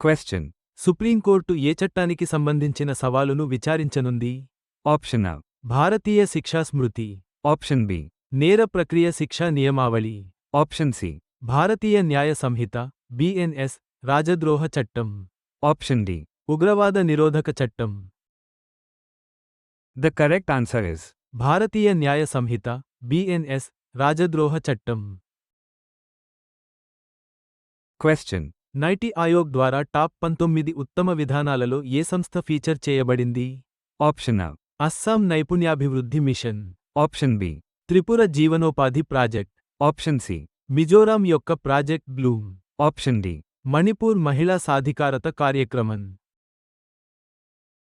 Question. Supreme court ఏ చట్టానికి సంబంధించిన సవాలును విచారించనుంది? Option A. భారతీయ శిక్షా స్మృతి. Option B. నేర ప్రక్రియ శిక్షా నియమావళి. Option C. భారతీయ న్యాయ సంహిత BNS. రాజద్రోహ చట్టం. Option D. ఉగ్రవాద నిరోధక చట్టం. The correct answer is భారతీయ న్యాయ సంహిత BNS. రాజద్రోహ చట్టం. Question. నైటి ఆయోగ్ ద్వారా టాప్ 19 ఉత్తమ విధానాలలో ఏ సంస్థ ఫీచర్ చేయబడింది? Option A. అస్సాం నైపుణ్యాభివృద్ధి మిషన్. Option B. త్రిపుర జీవనోపాధి ప్రాజెక్ట్. Option C. మిజోరాం యొక్క project Bloom. Option D. Manipur మహిళా సాధికారత కార్యక్రమం.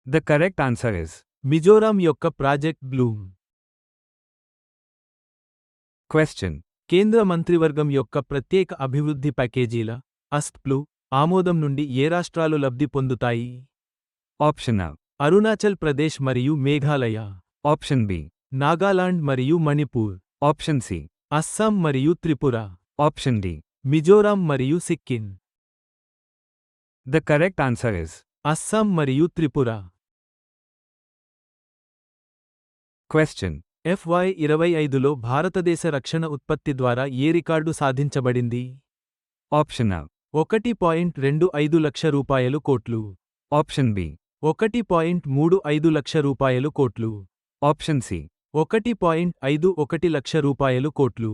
The correct answer is Mizoram యొక్క ప్రాజెక్ట్ బ్లూమ్. Question. కేంద్ర మంత్రివర్గం యొక్క ప్రత్యేక అభివృద్ధి ప్యాకేజీల అస్ప్లు ఆమోదం నుండి ఏ రాష్ట్రాలు లబ్ధి పొందుతాయి? Option A. అరుణాచల్ ప్రదేశ్ మరియు మేఘాలయ. Option B. నాగాలాండ్ మరియు మణిపూర్. Option C. అస్సాం మరియు త్రిపుర. Option D. మిజోరాం మరియు Sikkim. The correct answer is Assam మరియు త్రిపుర. Question. FY25లో భారతదేశ రక్షణ ఉత్పత్తి ద్వారా ఏ రికార్డు సాధించబడింది? Option A. 1.25 లక్ష రూపాయలు కోట్లు. Option B. 1.35 లక్ష రూపాయలు కోట్లు. Option C. 1.51 లక్ష రూపాయలు కోట్లు.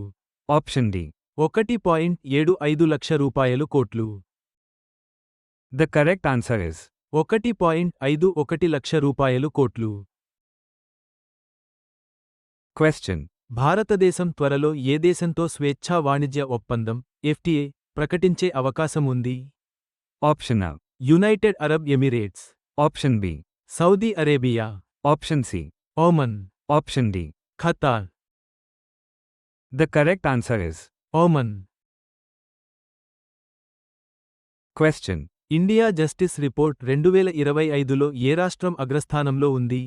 Option D. 1.75 లక్ష రూపాయలు కోట్లు. The correct answer is 1.51 లక్ష రూపాయలు కోట్లు. Question. భారతదేశం త్వరలో ఏ దేశంతో స్వేచ్ఛా వాణిజ్య ఒప్పందం FTA ప్రకటించే అవకాశం ఉంది? Option A. United Arab Emirates. Option B. Saudi Arabia. Option C. Oman. Option D. Qatar. The correct answer is Oman. Question. India justice report 2025లో ఏ రాష్ట్రం అగ్రస్థానంలో ఉంది?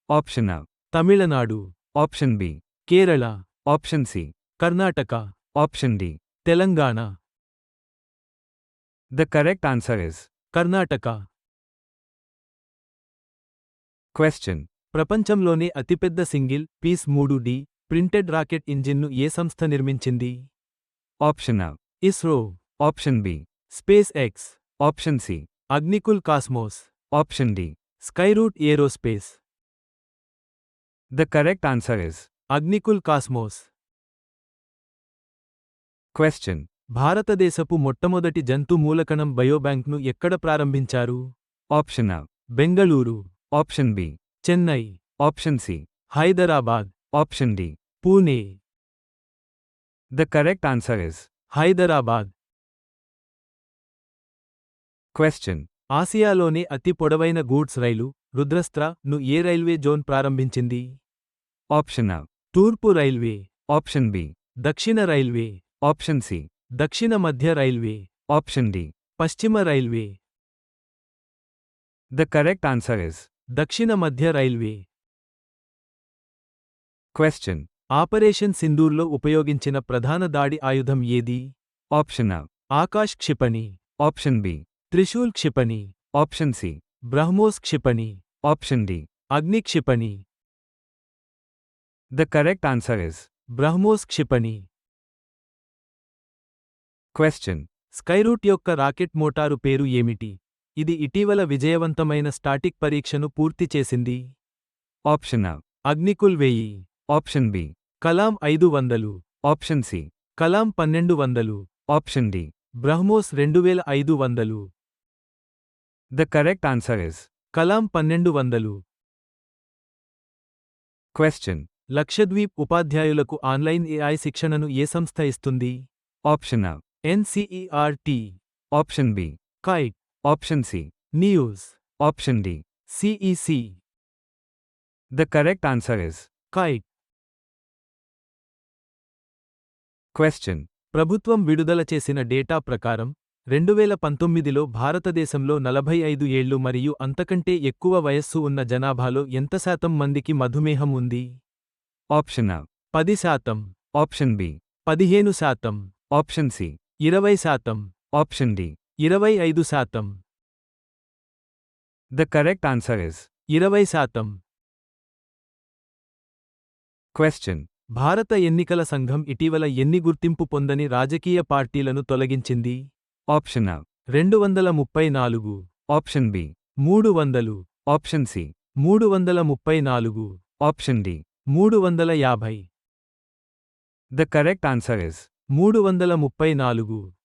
Option A. Tamil Nadu. Option B. Kerala. Option C. Karnataka. Option D. Telangana. The correct answer is Karnataka. Question. ప్రపంచంలోనే అతిపెద్ద single piece 3D printed rocket ఇంజిన్ను ఏ సంస్థ నిర్మించింది? Option A. ISRO. Option B. SpaceX. Option C. Agnikul Cosmos. Option D. Skyroot Aerospace. The correct answer is Agnikul Cosmos. Question. భారతదేశపు మొట్టమొదటి జంతు మూలకణం బయోబ్యాంక్ను ఎక్కడ ప్రారంభించారు? Option A. Bengaluru. Option B. Chennai. Option C. Hyderabad. Option D. Pune. The correct answer is Hyderabad. Question. ఆసియాలోనే అతి పొడవైన గూడ్స్ రైలు రుద్రస్త్ర ను ఏ రైల్వే జోన్ ప్రారంభించింది? Option A. తూర్పు రైల్వే. Option B. దక్షిణ రైల్వే. Option C. దక్షిణ మధ్య రైల్వే. Option D. పశ్చిమ railway. The correct answer is దక్షిణ మధ్య రైల్వే. Question. ఆపరేషన్ సింధూర్లో ఉపయోగించిన ప్రధాన దాడి ఆయుధం ఏది? Option A. ఆకాశ్ క్షిపణి. Option B. త్రిశూల్ క్షిపణి. Option C. బ్రహ్మోస్ క్షిపణి. Option D. అగ్ని క్షిపణి. The correct answer is BrahMos క్షిపణి. Question. స్కైరూట్ యొక్క రాకెట్ మోటారు పేరు ఏమిటి? ఇది ఇటీవల విజయవంతమైన స్టాటిక్ పరీక్షను పూర్తి చేసింది. Option A. Agnikul 1000. Option B. Kalam 500. Option C. Kalam 1200. Option D. BrahMos 2500. The correct answer is Kalam 1200. Question. Lakshadweep ఉపాధ్యాయులకు ఆన్లైన్ AI శిక్షణను ఏ సంస్థ ఇస్తుంది? Option A. NCERT. Option B. Kite. Option C. News. Option D. CEC. The correct answer is kite. Question. ప్రభుత్వం విడుదల చేసిన data ప్రకారం 2019లో భారతదేశంలో 45 ఏళ్లు మరియు అంతకంటే ఎక్కువ వయస్సు ఉన్న జనాభాలో ఎంత శాతం మందికి మధుమేహం ఉంది? Option A. 10%. Option B. 15%. Option C. 20%. Option D. 25%. The correct answer is 20%. question. భారత ఎన్నికల సంఘం ఇటీవల ఎన్ని గుర్తింపు పొందని రాజకీయ పార్టీలను తొలగించింది? Option A. 234, Option B. 300, Option C. 334, Option D. 350. The correct answer is 334.